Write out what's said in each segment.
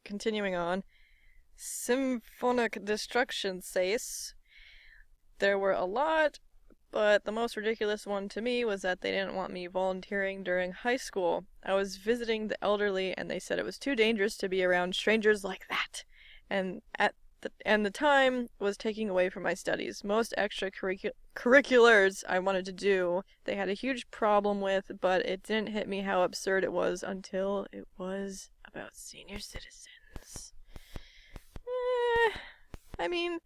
Continuing on. Symphonic Destruction says, there were a lot, but the most ridiculous one to me was that they didn't want me volunteering during high school. I was visiting the elderly, and they said it was too dangerous to be around strangers like that. And the time was taking away from my studies. Most extracurriculars I wanted to do, they had a huge problem with, but it didn't hit me how absurd it was until it was about senior citizens. I mean,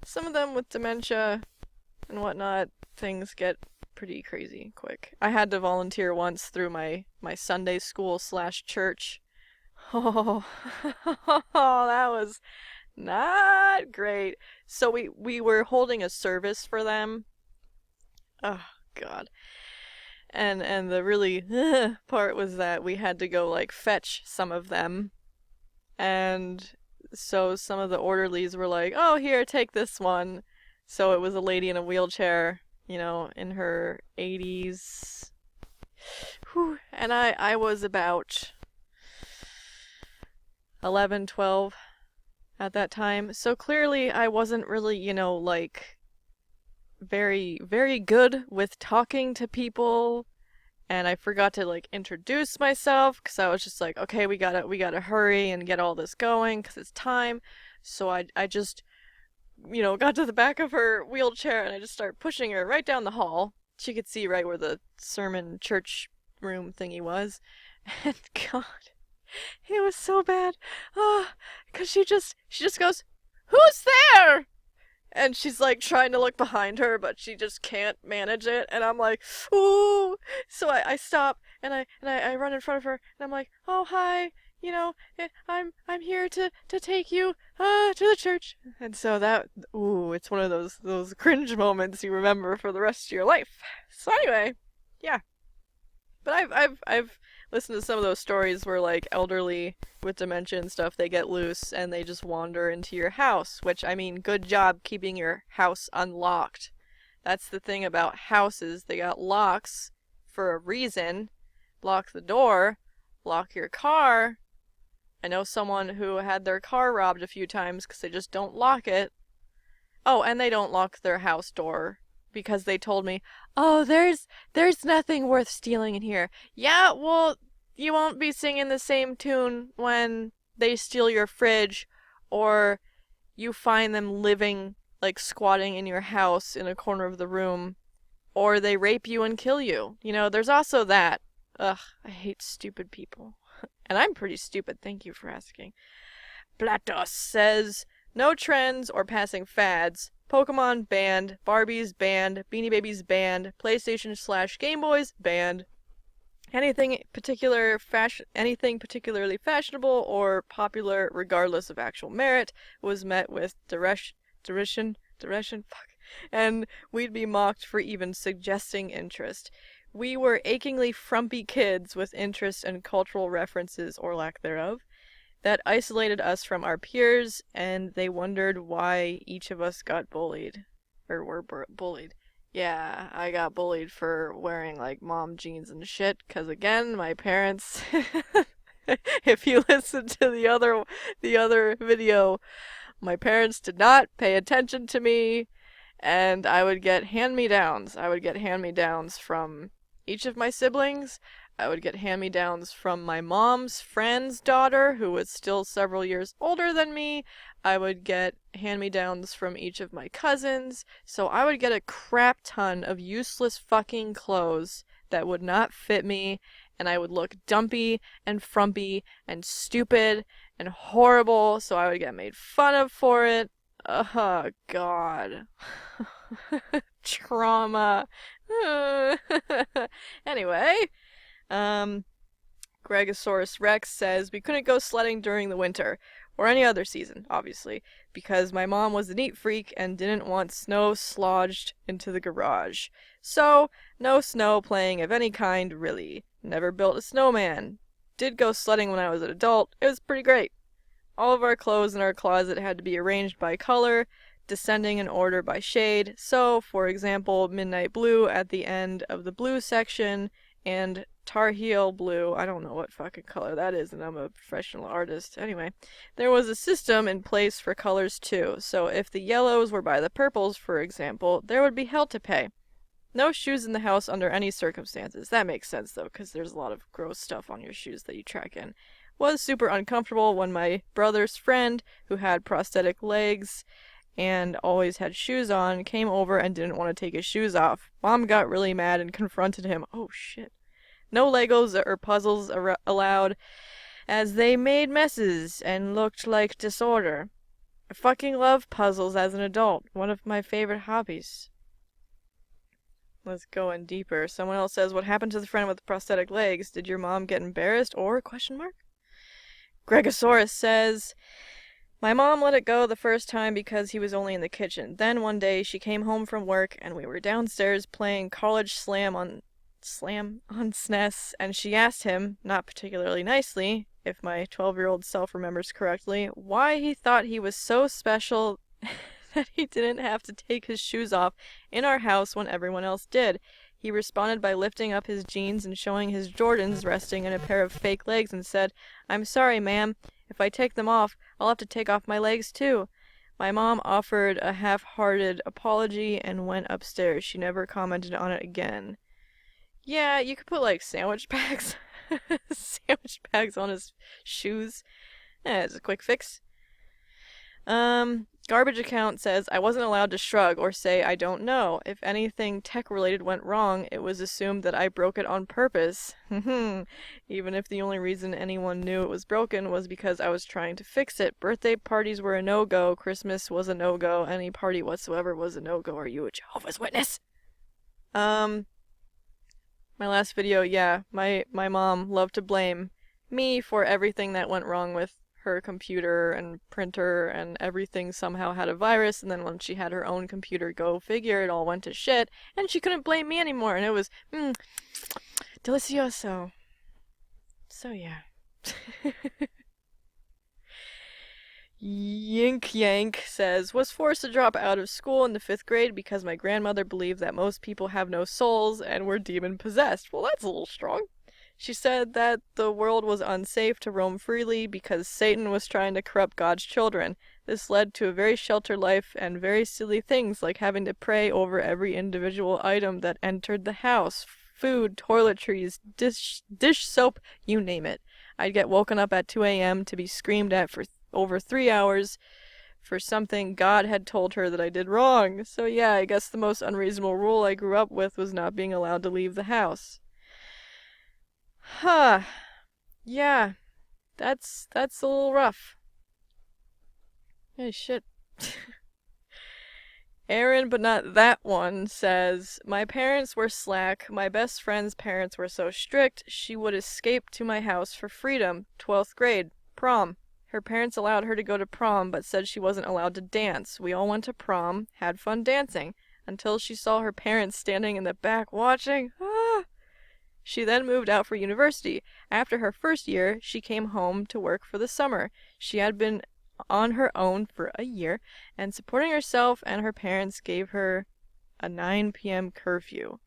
some of them with dementia and whatnot, things get pretty crazy quick. I had to volunteer once through my Sunday school / church. Oh, that was not great. So we were holding a service for them. Oh, God. And the really part was that we had to go, like, fetch some of them. And so some of the orderlies were like, oh, here, take this one. So it was a lady in a wheelchair, you know, in her 80s. Whew. And I was about 11, 12 at that time. So clearly I wasn't really, you know, like, very, very good with talking to people. And I forgot to, like, introduce myself, because I was just like, okay, we gotta hurry and get all this going, because it's time. So I just, you know, got to the back of her wheelchair, and I just started pushing her right down the hall. She could see right where the sermon church room thingy was. And God, it was so bad. Because she just goes, who's there? And she's, like, trying to look behind her, but she just can't manage it. And I'm like, ooh. So I stop, and I run in front of her, and I'm like, oh, hi. You know, I'm here to take you to the church. And so that, ooh, it's one of those cringe moments you remember for the rest of your life. So anyway, yeah. But I've listened to some of those stories where, like, elderly with dementia and stuff, they get loose and they just wander into your house, which, I mean, good job keeping your house unlocked. That's the thing about houses. They got locks for a reason. Lock the door, lock your car. I know someone who had their car robbed a few times because they just don't lock it. Oh, and they don't lock their house door because they told me, oh, there's nothing worth stealing in here. Yeah, well, you won't be singing the same tune when they steal your fridge or you find them living, like, squatting in your house in a corner of the room, or they rape you and kill you. You know, there's also that. Ugh, I hate stupid people. And I'm pretty stupid, thank you for asking. Platos says, no trends or passing fads. Pokemon banned, Barbies banned, Beanie Babies banned, PlayStation / Game Boys banned. Anything particularly fashionable or popular, regardless of actual merit, was met with derision, and we'd be mocked for even suggesting interest. We were achingly frumpy kids with interest in cultural references or lack thereof. That isolated us from our peers, and they wondered why each of us got bullied. Or were bullied. Yeah, I got bullied for wearing, like, mom jeans and shit, because, again, my parents... if you listen to the other video, my parents did not pay attention to me, and I would get hand-me-downs. I would get hand-me-downs from each of my siblings. I would get hand-me-downs from my mom's friend's daughter, who was still several years older than me. I would get hand-me-downs from each of my cousins. So I would get a crap ton of useless fucking clothes that would not fit me, and I would look dumpy and frumpy and stupid and horrible, so I would get made fun of for it. Oh, God. Trauma. Anyway... Gregosaurus Rex says, we couldn't go sledding during the winter, or any other season, obviously, because my mom was a neat freak and didn't want snow slodged into the garage. So, no snow playing of any kind, really. Never built a snowman. Did go sledding when I was an adult. It was pretty great. All of our clothes in our closet had to be arranged by color, descending in order by shade. So, for example, midnight blue at the end of the blue section, and tar heel blue. I don't know what fucking color that is, and I'm a professional artist. Anyway, there was a system in place for colors too, so if the yellows were by the purples, for example, there would be hell to pay. No shoes in the house under any circumstances. That makes sense, though, because there's a lot of gross stuff on your shoes that you track in. Was super uncomfortable when my brother's friend, who had prosthetic legs and always had shoes on, came over and didn't want to take his shoes off. Mom got really mad and confronted him. Oh, shit. No Legos or puzzles allowed, as they made messes and looked like disorder. I fucking love puzzles as an adult. One of my favorite hobbies. Let's go in deeper. Someone else says, what happened to the friend with the prosthetic legs? Did your mom get embarrassed or question mark? Gregosaurus says, my mom let it go the first time because he was only in the kitchen. Then one day she came home from work and we were downstairs playing College Slam on SNES, and she asked him, not particularly nicely, if my 12-year-old self remembers correctly, why he thought he was so special that he didn't have to take his shoes off in our house when everyone else did. He responded by lifting up his jeans and showing his Jordans resting in a pair of fake legs and said, I'm sorry, ma'am. If I take them off, I'll have to take off my legs too. My mom offered a half-hearted apology and went upstairs. She never commented on it again. Yeah, you could put like sandwich bags on his shoes. It's a quick fix. Garbage account says, I wasn't allowed to shrug or say I don't know. If anything tech-related went wrong, it was assumed that I broke it on purpose. Even if the only reason anyone knew it was broken was because I was trying to fix it. Birthday parties were a no-go. Christmas was a no-go. Any party whatsoever was a no-go. Are you a Jehovah's Witness? My last video, yeah, my mom loved to blame me for everything that went wrong with her computer and printer, and everything somehow had a virus, and then when she had her own computer, go figure, it all went to shit, and she couldn't blame me anymore, and it was, delicioso. So yeah. Yink Yank says, was forced to drop out of school in the 5th grade because my grandmother believed that most people have no souls and were demon-possessed. Well, that's a little strong. She said that the world was unsafe to roam freely because Satan was trying to corrupt God's children. This led to a very sheltered life and very silly things like having to pray over every individual item that entered the house. Food, toiletries, dish soap, you name it. I'd get woken up at 2 a.m. to be screamed at for over 3 hours for something God had told her that I did wrong. So yeah, I guess the most unreasonable rule I grew up with was not being allowed to leave the house. Huh. Yeah. That's a little rough. Hey, shit. Aaron, but not that one, says, my parents were slack. My best friend's parents were so strict, she would escape to my house for freedom. 12th grade. Prom. Her parents allowed her to go to prom, but said she wasn't allowed to dance. We all went to prom, had fun dancing, until she saw her parents standing in the back watching. She then moved out for university. After her first year, she came home to work for the summer. She had been on her own for a year, and supporting herself and her parents gave her a 9 p.m. curfew.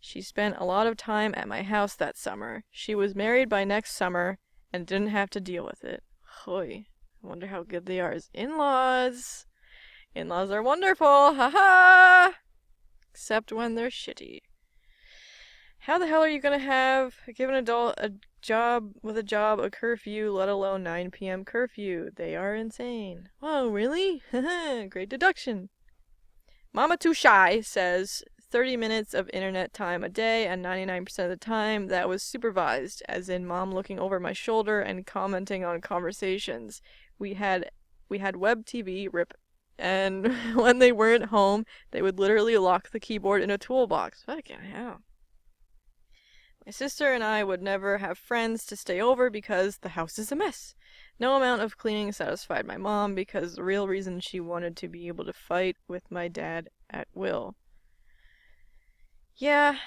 She spent a lot of time at my house that summer. She was married by next summer and didn't have to deal with it. Hoy. I wonder how good they are as in-laws. In-laws are wonderful. Ha-ha! Except when they're shitty. How the hell are you gonna give an adult a curfew, let alone 9 p.m. curfew? They are insane. Whoa, really? Great deduction. Mama Too Shy says, 30 minutes of internet time a day, and 99% of the time that was supervised, as in mom looking over my shoulder and commenting on conversations. We had web TV, rip, and when they weren't home, they would literally lock the keyboard in a toolbox. Fucking hell. My sister and I would never have friends to stay over because the house is a mess. No amount of cleaning satisfied my mom because the real reason she wanted to be able to fight with my dad at will. Yeah.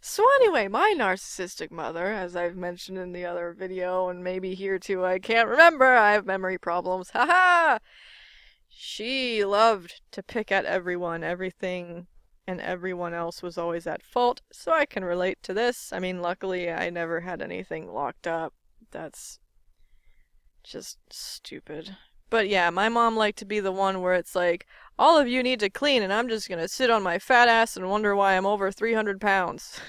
So anyway, my narcissistic mother, as I've mentioned in the other video, and maybe here too, I can't remember, I have memory problems, haha! She loved to pick at everyone, everything, and everyone else was always at fault, so I can relate to this. I mean, luckily I never had anything locked up. That's just stupid. But yeah, my mom liked to be the one where it's like, all of you need to clean and I'm just gonna sit on my fat ass and wonder why I'm over 300 pounds.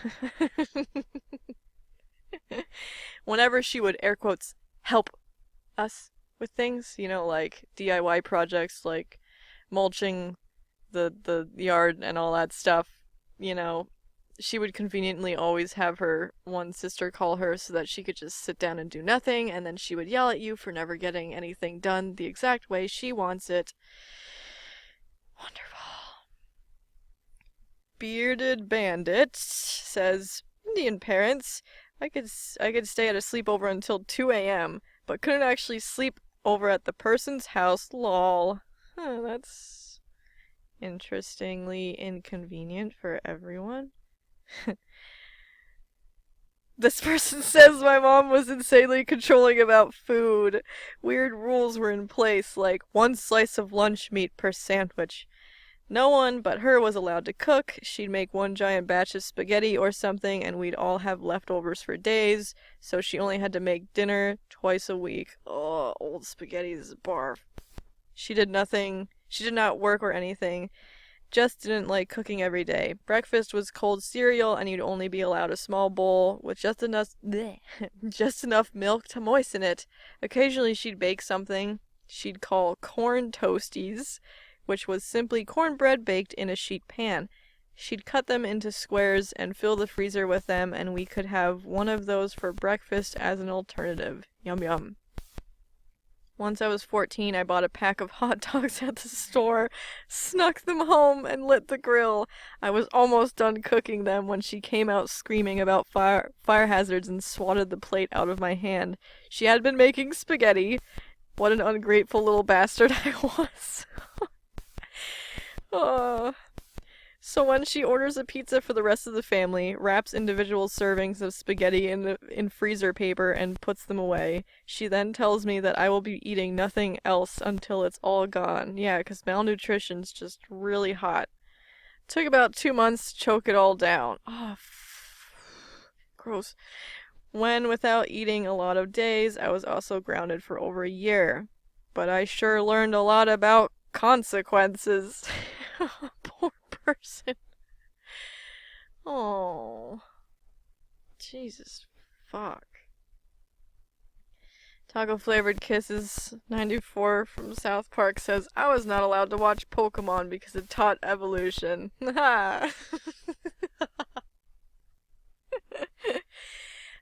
Whenever she would, air quotes, help us with things, like DIY projects, like mulching the yard and all that stuff, she would conveniently always have her one sister call her so that she could just sit down and do nothing, and then she would yell at you for never getting anything done the exact way she wants it. Wonderful. Bearded Bandit says, Indian parents, I could stay at a sleepover until 2 a.m., but couldn't actually sleep over at the person's house, lol. That's interestingly inconvenient for everyone. This person says my mom was insanely controlling about food. Weird rules were in place, like 1 slice of lunch meat per sandwich. No one but her was allowed to cook. She'd make 1 giant batch of spaghetti or something, and we'd all have leftovers for days, so she only had to make dinner twice a week. Oh, old spaghetti is a barf. She did nothing. She did not work or anything. Just didn't like cooking every day. Breakfast was cold cereal, and you'd only be allowed a small bowl with just enough milk to moisten it. Occasionally she'd bake something she'd call corn toasties, which was simply cornbread baked in a sheet pan. She'd cut them into squares and fill the freezer with them, and we could have one of those for breakfast as an alternative. Yum yum. Once I was 14, I bought a pack of hot dogs at the store, snuck them home, and lit the grill. I was almost done cooking them when she came out screaming about fire hazards and swatted the plate out of my hand. She had been making spaghetti. What an ungrateful little bastard I was. So when she orders a pizza for the rest of the family, wraps individual servings of spaghetti in freezer paper and puts them away, she then tells me that I will be eating nothing else until it's all gone. Yeah, because malnutrition's just really hot. Took about 2 months to choke it all down. Oh, gross. When without eating a lot of days, I was also grounded for over a year. But I sure learned a lot about consequences. Poor person. Oh, Jesus fuck. Taco Flavored Kisses 94 from South Park says, I was not allowed to watch Pokemon because it taught evolution.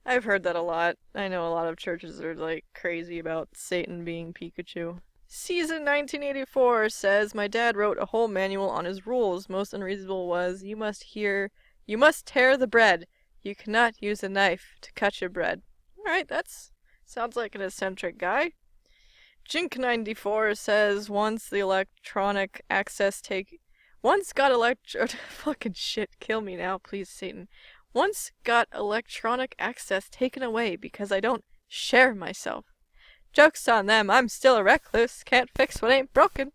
I've heard that a lot. I know a lot of churches are like crazy about Satan being Pikachu. Season 1984 says, my dad wrote a whole manual on his rules. Most unreasonable was, you must tear the bread. You cannot use a knife to cut your bread. Alright, that's sounds like an eccentric guy. Jink94 says, fucking shit, kill me now, please, Satan. Once got electronic access taken away because I don't share myself. Joke's on them, I'm still a recluse, can't fix what ain't broken.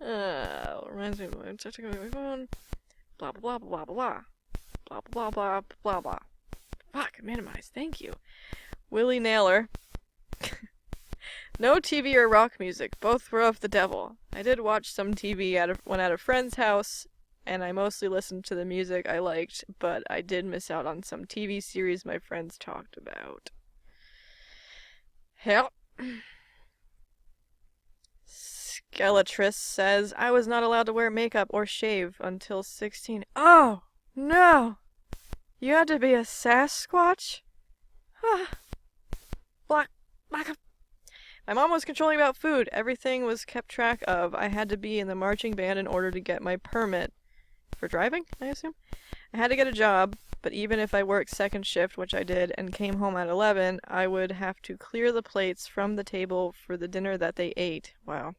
Reminds me of my phone. Blah blah blah blah blah. Blah blah blah blah blah. Fuck, minimize, thank you. Willie Nailer. No TV or rock music, both were of the devil. I did watch some TV when at a friend's house, and I mostly listened to the music I liked, but I did miss out on some TV series my friends talked about. Hell. Skeletress says, I was not allowed to wear makeup or shave until 16. Oh, no! You had to be a Sasquatch? Black. My mom was controlling about food. Everything was kept track of. I had to be in the marching band in order to get my permit. For driving, I assume? I had to get a job, but even if I worked second shift, which I did, and came home at 11, I would have to clear the plates from the table for the dinner that they ate. Wow.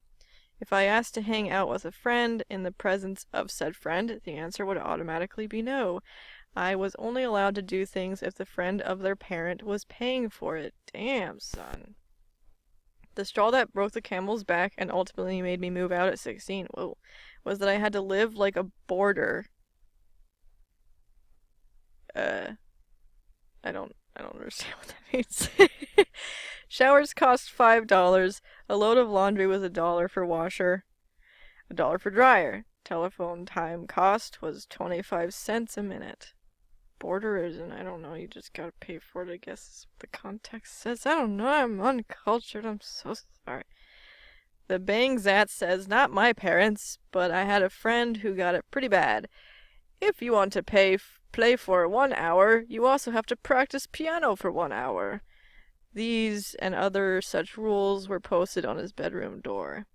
If I asked to hang out with a friend in the presence of said friend, the answer would automatically be no. I was only allowed to do things if the friend of their parent was paying for it. Damn, son. The straw that broke the camel's back and ultimately made me move out at 16, whoa, was that I had to live like a boarder. I don't understand what that means. Showers cost $5. A load of laundry was $1 for washer. $1 for dryer. Telephone time cost was 25 cents a minute. Border isn't, I don't know, you just gotta pay for it, I guess is what the context says. I don't know, I'm uncultured, I'm so sorry. The Bang Zat says, not my parents, but I had a friend who got it pretty bad. If you want to play for 1 hour, you also have to practice piano for 1 hour. These and other such rules were posted on his bedroom door.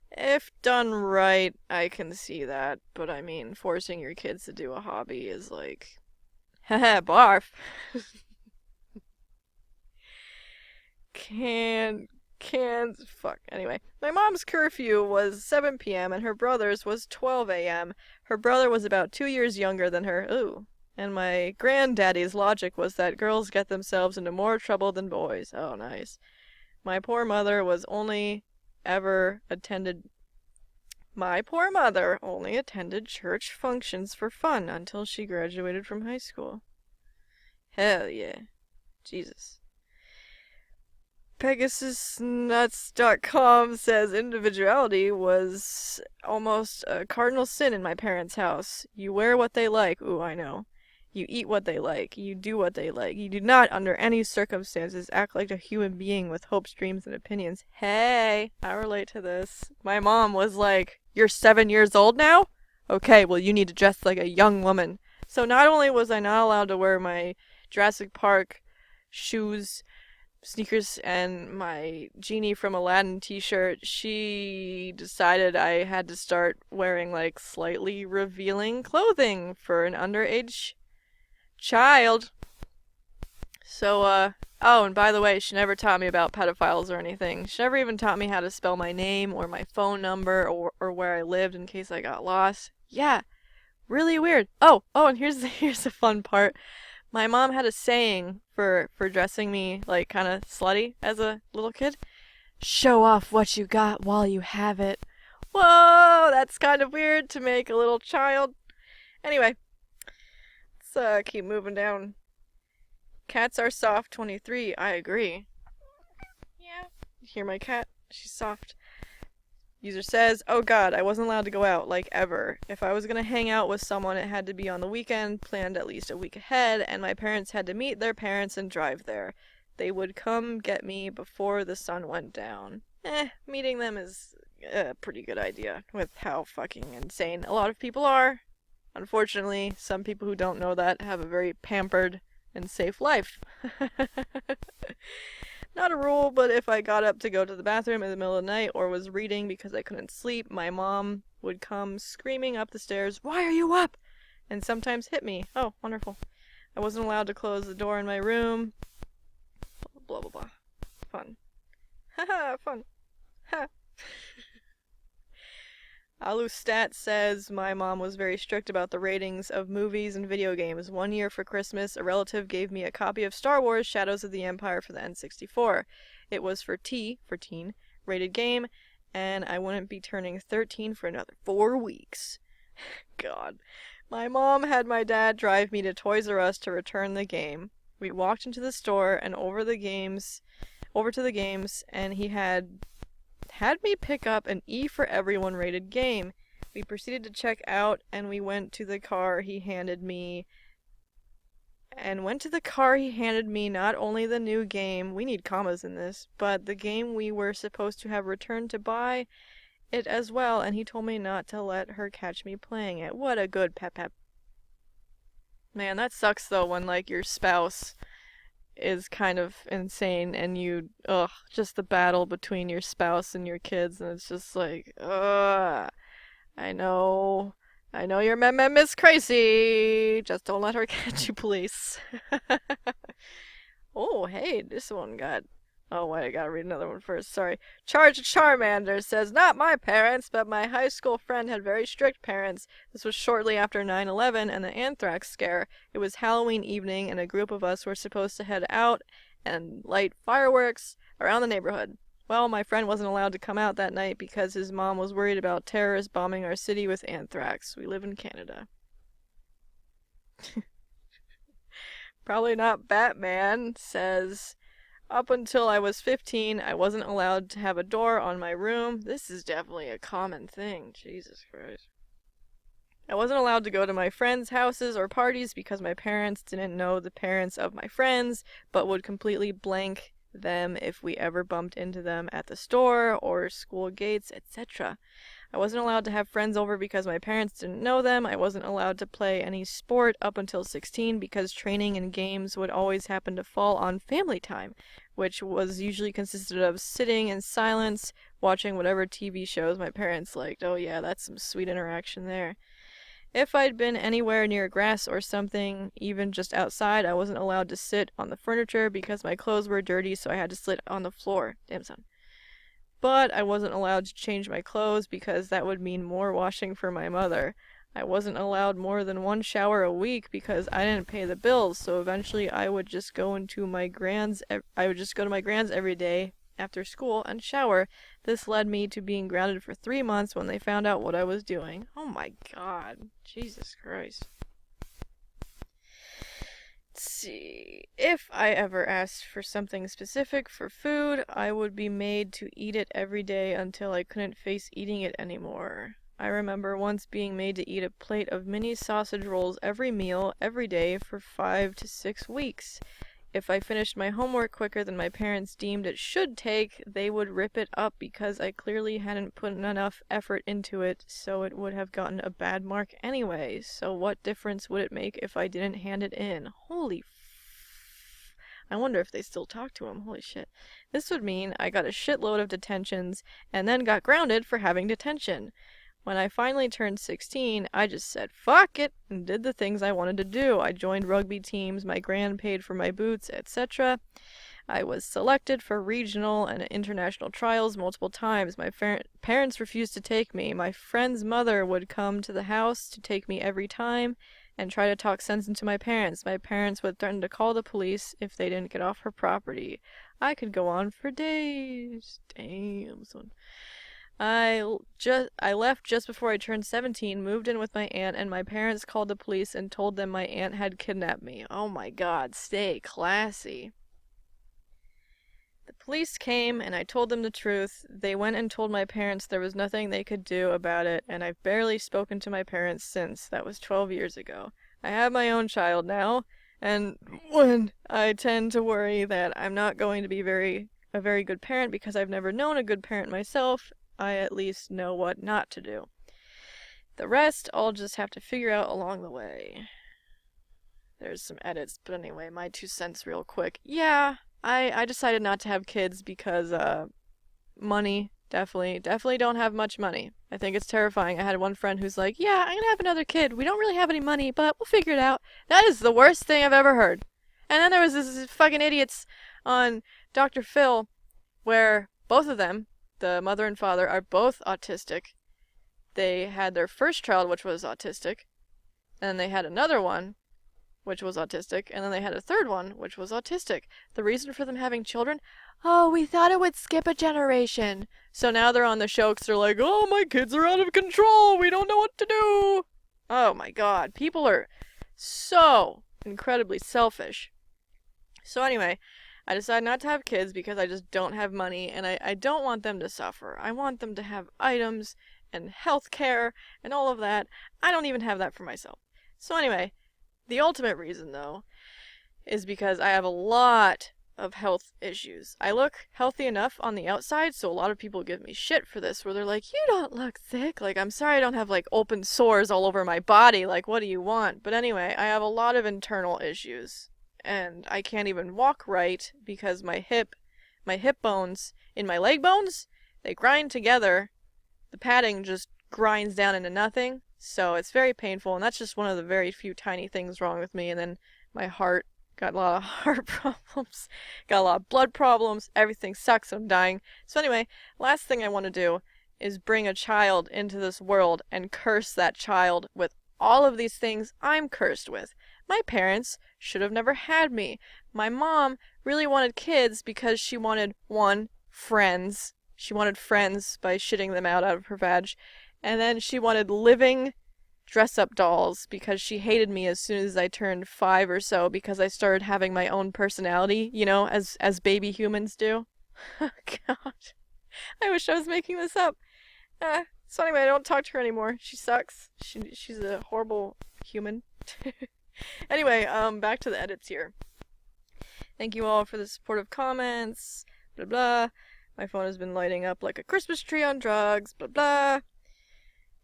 If done right, I can see that, but I mean, forcing your kids to do a hobby is like, haha, barf. Fuck. Anyway, my mom's curfew was 7 p.m. and her brother's was 12 a.m. Her brother was about 2 years younger than her. Ooh. And my granddaddy's logic was that girls get themselves into more trouble than boys. Oh, nice. My poor mother only attended church functions for fun until she graduated from high school. Hell yeah. Jesus. PegasusNuts.com says individuality was almost a cardinal sin in my parents' house. You wear what they like. Ooh, I know. You eat what they like. You do what they like. You do not, under any circumstances, act like a human being with hopes, dreams, and opinions. Hey, I relate to this. My mom was like, you're 7 years old now? Okay, well, you need to dress like a young woman. So not only was I not allowed to wear my Jurassic Park shoes, sneakers, and my Genie from Aladdin t-shirt, she decided I had to start wearing like slightly revealing clothing for an underage child. So, oh, and by the way, she never taught me about pedophiles or anything. She never even taught me how to spell my name or my phone number or where I lived in case I got lost. Yeah, really weird. Oh, and here's the fun part. My mom had a saying for dressing me like kind of slutty as a little kid. Show off what you got while you have it. Whoa, that's kind of weird to make a little child. Anyway, let's keep moving down. Cats are soft 23. I agree. Yeah. Hear my cat? She's soft. User says, oh god, I wasn't allowed to go out, like, ever. If I was gonna hang out with someone, it had to be on the weekend, planned at least a week ahead, and my parents had to meet their parents and drive there. They would come get me before the sun went down. Meeting them is a pretty good idea, with how fucking insane a lot of people are. Unfortunately, some people who don't know that have a very pampered and safe life. Not a rule, but if I got up to go to the bathroom in the middle of the night or was reading because I couldn't sleep, my mom would come screaming up the stairs, "Why are you up?" and sometimes hit me. Oh, wonderful. I wasn't allowed to close the door in my room. Blah, blah, blah. Fun. Haha, fun. Ha. Alustat says, my mom was very strict about the ratings of movies and video games. One year for Christmas, a relative gave me a copy of Star Wars Shadows of the Empire for the N64. It was for teen, rated game, and I wouldn't be turning 13 for another 4 weeks. God. My mom had my dad drive me to Toys R Us to return the game. We walked into the store and over to the games, and he had me pick up an E for Everyone rated game. We proceeded to check out, and we went to the car he handed me not only the new game, we need commas in this, but the game we were supposed to have returned to buy it as well, and he told me not to let her catch me playing it. What a good pep. Man, that sucks though when like your spouse is kind of insane and just the battle between your spouse and your kids, and it's just like, I know your mem is crazy, just don't let her catch you, please. Oh, hey, this one got Oh, wait, I gotta read another one first. Sorry. Charge Charmander says, not my parents, but my high school friend had very strict parents. This was shortly after 9/11 and the anthrax scare. It was Halloween evening, and a group of us were supposed to head out and light fireworks around the neighborhood. Well, my friend wasn't allowed to come out that night because his mom was worried about terrorists bombing our city with anthrax. We live in Canada. Probably not Batman says, up until I was 15, I wasn't allowed to have a door on my room. This is definitely a common thing. Jesus Christ. I wasn't allowed to go to my friends' houses or parties because my parents didn't know the parents of my friends, but would completely blank them if we ever bumped into them at the store or school gates, etc. I wasn't allowed to have friends over because my parents didn't know them. I wasn't allowed to play any sport up until 16 because training and games would always happen to fall on family time, which was usually consisted of sitting in silence, watching whatever TV shows my parents liked. Oh yeah, that's some sweet interaction there. If I'd been anywhere near grass or something, even just outside, I wasn't allowed to sit on the furniture because my clothes were dirty, so I had to sit on the floor. Damn son. But I wasn't allowed to change my clothes because that would mean more washing for my mother. I wasn't allowed more than one shower a week because I didn't pay the bills, so eventually I would just go to my grand's every day after school and shower. This led me to being grounded for 3 months when they found out what I was doing. Oh my god. Jesus Christ. Let's see. If I ever asked for something specific for food, I would be made to eat it every day until I couldn't face eating it anymore. I remember once being made to eat a plate of mini sausage rolls every meal, every day, for 5 to 6 weeks. If I finished my homework quicker than my parents deemed it should take, they would rip it up because I clearly hadn't put enough effort into it, so it would have gotten a bad mark anyway. So what difference would it make if I didn't hand it in? Holy I wonder if they still talk to him. Holy shit. This would mean I got a shitload of detentions and then got grounded for having detention. When I finally turned 16, I just said fuck it and did the things I wanted to do. I joined rugby teams, my gran paid for my boots, etc. I was selected for regional and international trials multiple times. My parents refused to take me. My friend's mother would come to the house to take me every time and try to talk sense into my parents. My parents would threaten to call the police if they didn't get off her property. I could go on for days. Damn, son. I left just before I turned 17, moved in with my aunt, and my parents called the police and told them my aunt had kidnapped me. Oh my god, stay classy. The police came, and I told them the truth. They went and told my parents there was nothing they could do about it, and I've barely spoken to my parents since. That was 12 years ago. I have my own child now, and when I tend to worry that I'm not going to be a very good parent because I've never known a good parent myself, I at least know what not to do. The rest I'll just have to figure out along the way. There's some edits, but anyway, my 2 cents real quick. Yeah, I decided not to have kids because, money. Definitely don't have much money. I think it's terrifying. I had one friend who's like, yeah, I'm gonna have another kid. We don't really have any money, but we'll figure it out. That is the worst thing I've ever heard. And then there was this fucking idiots on Dr. Phil, where both of them, the mother and father, are both autistic. They had their first child, which was autistic, and then they had another one, which was autistic, and then they had a third one, which was autistic. The reason for them having children? Oh, we thought it would skip a generation. So now they're on the show because they're like, oh, my kids are out of control. We don't know what to do. Oh my god. People are so incredibly selfish. So anyway, I decided not to have kids because I just don't have money, and I don't want them to suffer. I want them to have items and health care and all of that. I don't even have that for myself. So anyway, the ultimate reason, though, is because I have a lot of health issues. I look healthy enough on the outside, so a lot of people give me shit for this, where they're like, you don't look sick. Like, I'm sorry I don't have, like, open sores all over my body. Like, what do you want? But anyway, I have a lot of internal issues. And I can't even walk right because my hip bones in my leg bones, they grind together. The padding just grinds down into nothing. So it's very painful, and that's just one of the very few tiny things wrong with me. And then my heart Got a lot of heart problems. Got a lot of blood problems. Everything sucks. I'm dying. So anyway, last thing I want to do is bring a child into this world and curse that child with all of these things I'm cursed with. My parents should have never had me. My mom really wanted kids because she wanted, one, friends. She wanted friends by shitting them out of her vag. And then she wanted living dress-up dolls because she hated me as soon as I turned 5 or so because I started having my own personality, you know, as baby humans do. Oh, God. I wish I was making this up. So anyway, I don't talk to her anymore. She sucks. She's a horrible human. Anyway, back to the edits here. Thank you all for the supportive comments. Blah blah. My phone has been lighting up like a Christmas tree on drugs. Blah blah.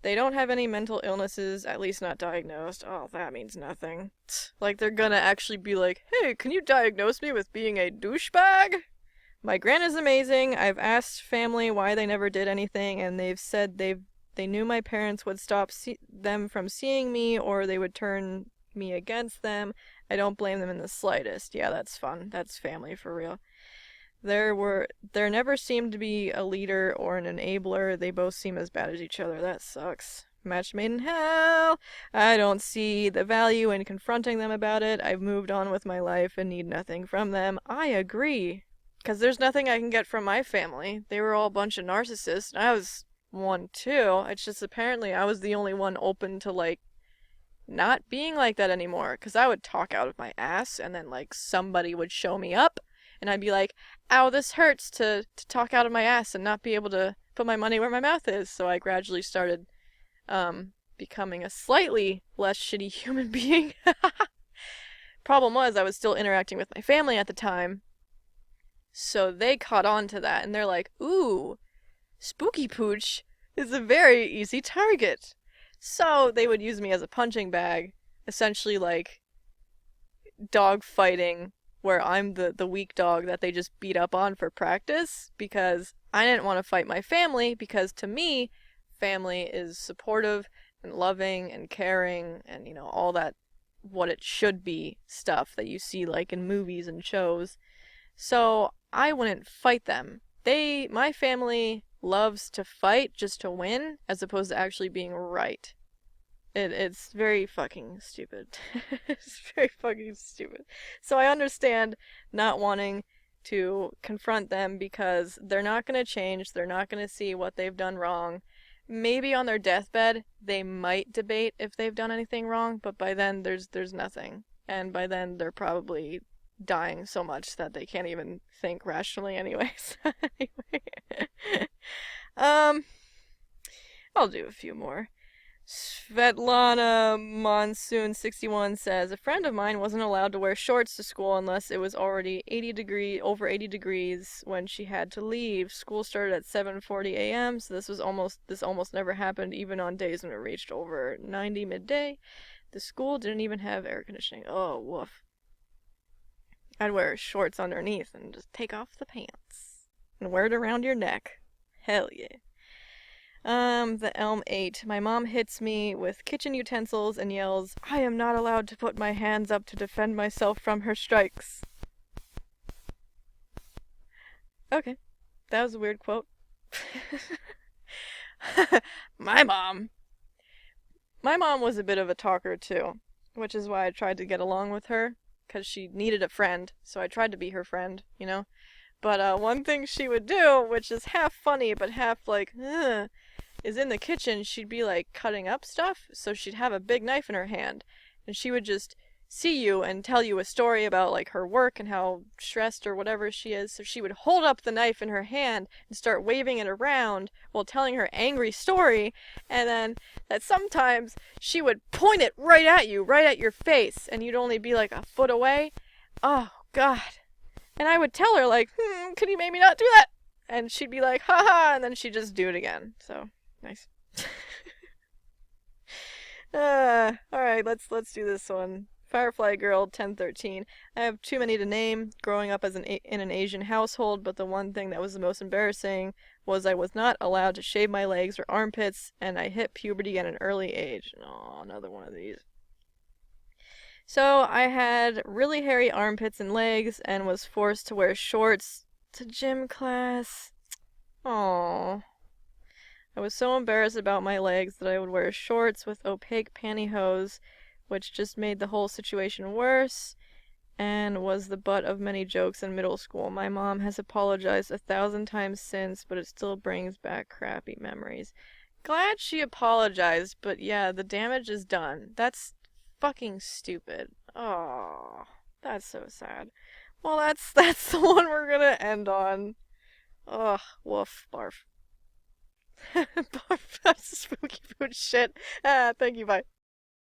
They don't have any mental illnesses, at least not diagnosed. Oh, that means nothing. Like they're gonna actually be like, hey, can you diagnose me with being a douchebag? My gran is amazing. I've asked family why they never did anything, and they've said they knew my parents would stop them from seeing me, or they would turn me against them. I don't blame them in the slightest. Yeah, that's fun. That's family for real. There never seemed to be a leader or an enabler. They both seem as bad as each other. That sucks. Match made in hell. I don't see the value in confronting them about it. I've moved on with my life and need nothing from them. I agree. Because there's nothing I can get from my family. They were all a bunch of narcissists, and I was one too. It's just apparently I was the only one open to, like, not being like that anymore. Because I would talk out of my ass, and then, like, somebody would show me up, and I'd be like, ow, this hurts to talk out of my ass and not be able to put my money where my mouth is. So I gradually started becoming a slightly less shitty human being. Problem was, I was still interacting with my family at the time. So they caught on to that, and they're like, ooh, SpookyPooch is a very easy target. So they would use me as a punching bag, essentially like dog fighting, where I'm the weak dog that they just beat up on for practice, because I didn't want to fight my family, because to me, family is supportive and loving and caring and, you know, all that, what it should be stuff that you see like in movies and shows. So I wouldn't fight them. My family loves to fight just to win, as opposed to actually being right. It's very fucking stupid. It's very fucking stupid. So I understand not wanting to confront them because they're not going to change. They're not going to see what they've done wrong. Maybe on their deathbed, they might debate if they've done anything wrong, but by then there's nothing. And by then they're probably dying so much that they can't even think rationally anyways. Anyway. I'll do a few more. Svetlana Monsoon 61 says, a friend of mine wasn't allowed to wear shorts to school unless it was already over 80 degrees when she had to leave. School started at 7:40 a.m., so this almost never happened, even on days when it reached over 90 midday. The school didn't even have air conditioning. Oh, woof. I'd wear shorts underneath and just take off the pants and wear it around your neck. Hell yeah. The Elm 8. My mom hits me with kitchen utensils and yells, I am not allowed to put my hands up to defend myself from her strikes. Okay. That was a weird quote. My mom was a bit of a talker too, which is why I tried to get along with her, because she needed a friend, so I tried to be her friend, you know? But one thing she would do, which is half funny but half like, is in the kitchen she'd be like cutting up stuff, so she'd have a big knife in her hand, and she would just see you and tell you a story about like her work and how stressed or whatever she is, so she would hold up the knife in her hand and start waving it around while telling her angry story, and then that sometimes she would point it right at you, right at your face, and you'd only be like a foot away. Oh God. And I would tell her like, could you maybe not do that? And she'd be like, haha, and then she'd just do it again. So nice. Alright, let's do this one. Firefly Girl 1013. I have too many to name. Growing up as in an Asian household, but the one thing that was the most embarrassing was I was not allowed to shave my legs or armpits, and I hit puberty at an early age. Oh, another one of these. So I had really hairy armpits and legs and was forced to wear shorts to gym class. Aww. I was so embarrassed about my legs that I would wear shorts with opaque pantyhose, which just made the whole situation worse and was the butt of many jokes in middle school. My mom has apologized 1,000 times since, but it still brings back crappy memories. Glad she apologized, but yeah, the damage is done. That's fucking stupid. Oh, that's so sad. Well, that's the one we're gonna end on. Ugh, woof, barf. Barf, that's spooky food shit. Ah, thank you, bye.